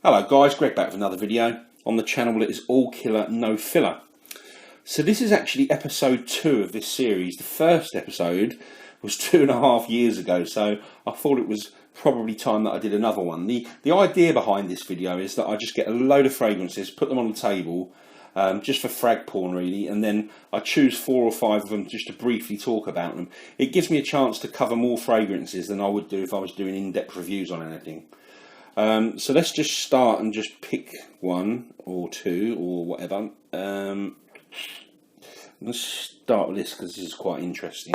Hello guys, Greg back with another video on the channel that is all killer, no filler. So this is actually episode 2 of this series. The first episode was 2.5 years ago, so I thought it was probably time that I did another one. The idea behind this video is that I just get a load of fragrances, put them on the table, just for frag porn really, and then I choose 4 or 5 of them just to briefly talk about them. It gives me a chance to cover more fragrances than I would do if I was doing in-depth reviews on anything. So let's just start and just pick 1 or 2 or whatever. Let's start with this because this is quite interesting.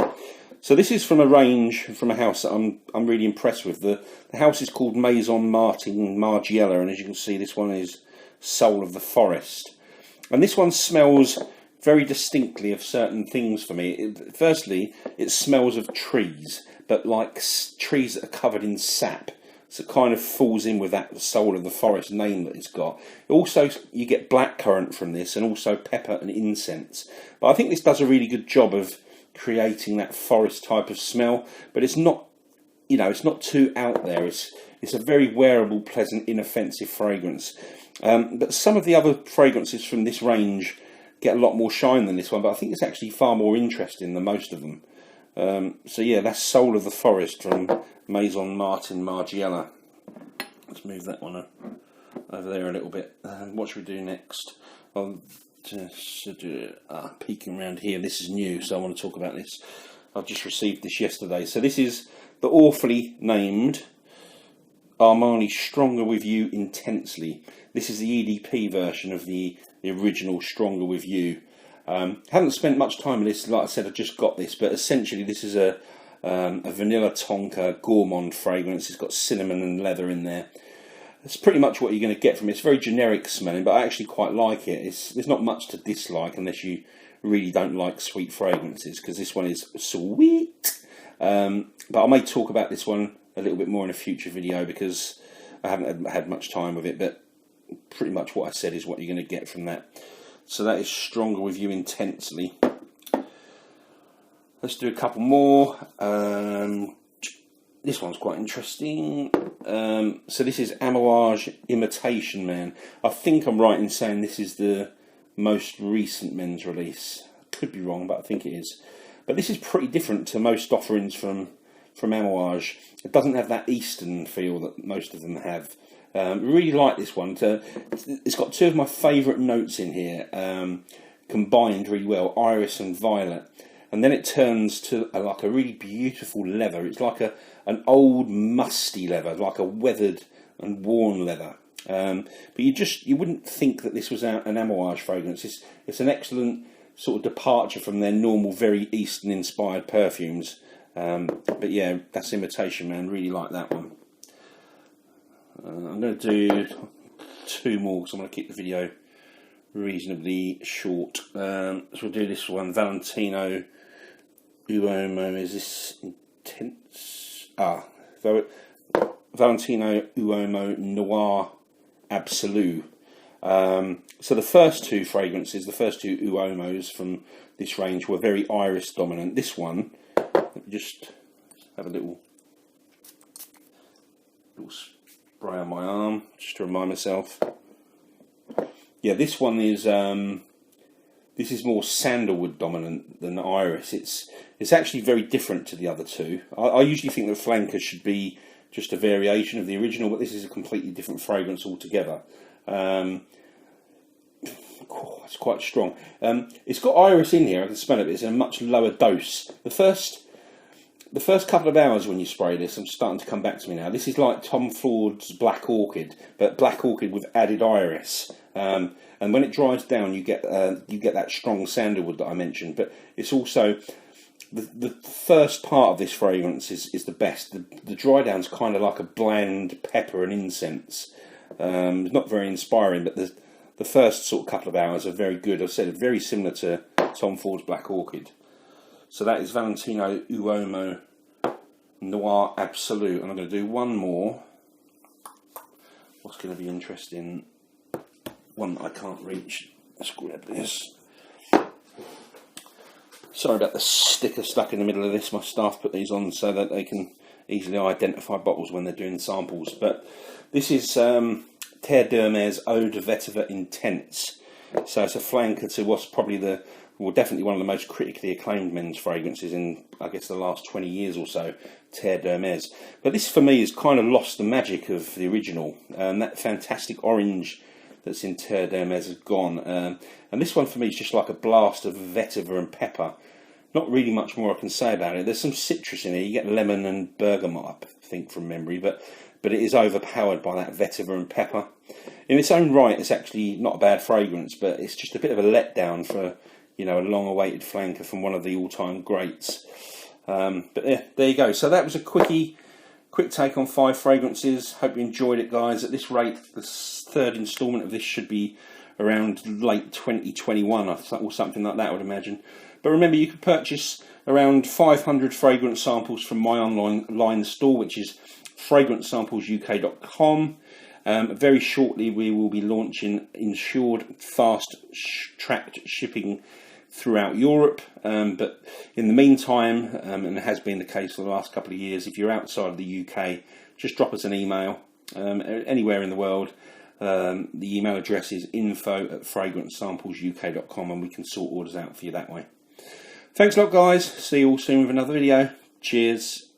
So this is from a range, from a house that I'm really impressed with. The house is called Maison Martin Margiela, and as you can see, this one is Soul of the Forest. And this one smells very distinctly of certain things for me. Firstly, it smells of trees, but like trees that are covered in sap. So it kind of falls in with that Soul of the Forest name that it's got. Also, you get blackcurrant from this, and also pepper and incense. But I think this does a really good job of creating that forest type of smell. But it's not, you know, it's not too out there. It's a very wearable, pleasant, inoffensive fragrance. But some of the other fragrances from this range get a lot more shine than this one. But I think it's actually far more interesting than most of them. So yeah, that's Soul of the Forest from Maison Martin Margiela. Let's move that one over there a little bit. What should we do next? I'll just peeking around here. This is new, so I want to talk about this. I've just received this yesterday. So this is the awfully named Armani Stronger With You Intensely. This is the EDP version of the original Stronger With You. Haven't spent much time with this. Like I said, I just got this, but essentially this is a vanilla tonka gourmand fragrance. It's got cinnamon and leather in there. That's pretty much what you're going to get from it. It's very generic smelling, but I actually quite like it. There's not much to dislike unless you really don't like sweet fragrances, because this one is sweet. But I may talk about this one a little bit more in a future video because I haven't had much time with it, but pretty much what I said is what you're going to get from that. So that is Stronger With You Intensely. Let's do a couple more. This one's quite interesting. So this is Amouage Imitation Man. I think I'm right in saying this is the most recent men's release. Could be wrong, but I think it is. But this is pretty different to most offerings from Amouage. It doesn't have that Eastern feel that most of them have. Really like this one. It's got 2 of my favourite notes in here, combined really well, iris and violet. And then it turns to like a really beautiful leather. It's like an old musty leather, like a weathered and worn leather. But you wouldn't think that this was an Amouage fragrance. It's an excellent sort of departure from their normal, very Eastern inspired perfumes. But yeah, that's Imitation Man. Really like that one. I'm going to do 2 more because I'm going to keep the video reasonably short. So we'll do this one, Valentino Uomo. Is this intense? Valentino Uomo Noir Absolu. So the first 2 fragrances, the first 2 Uomos from this range were very iris dominant. This one, let me just have a little spray on my arm just to remind myself. Yeah, this one is this is more sandalwood dominant than iris. It's actually very different to the other 2. I usually think that flankers should be just a variation of the original, but this is a completely different fragrance altogether. It's quite strong. It's got iris in here. I can smell it, but it's in a much lower dose. The first couple of hours when you spray this, I'm starting to come back to me now. This is like Tom Ford's Black Orchid, but Black Orchid with added iris. And when it dries down, you get that strong sandalwood that I mentioned. But it's also the first part of this fragrance is the best. The dry down's kind of like a bland pepper and incense. It's not very inspiring, but the first sort of couple of hours are very good. I've said very similar to Tom Ford's Black Orchid. So that is Valentino Uomo Noir Absolu. And I'm going to do 1 more. What's going to be interesting? One that I can't reach. Let's grab this. Sorry about the sticker stuck in the middle of this. My staff put these on so that they can easily identify bottles when they're doing samples. But this is 10 Terre d'Hermes Eau de Vetiver Intense. So it's a flanker to what's probably definitely one of the most critically acclaimed men's fragrances in, I guess, the last 20 years or so, Terre d'Hermes. But this, for me, has kind of lost the magic of the original. That fantastic orange that's in Terre d'Hermes is gone. And this one, for me, is just like a blast of vetiver and pepper. Not really much more I can say about it. There's some citrus in it. You get lemon and bergamot, I think, from memory, but it is overpowered by that vetiver and pepper. In its own right, it's actually not a bad fragrance, but it's just a bit of a letdown for, you know, a long-awaited flanker from one of the all-time greats. But yeah, there you go. So that was a quick take on 5 fragrances. Hope you enjoyed it, guys. At this rate, the third instalment of this should be around late 2021 or something like that, I would imagine. But remember, you can purchase around 500 fragrance samples from my online store, which is fragrancesamplesuk.com. Very shortly, we will be launching insured fast-tracked shipping throughout Europe. But in the meantime, and it has been the case for the last couple of years, if you're outside of the UK, just drop us an email anywhere in the world. The email address is info@fragrancesamplesuk.com, and we can sort orders out for you that way. Thanks a lot, guys. See you all soon with another video. Cheers.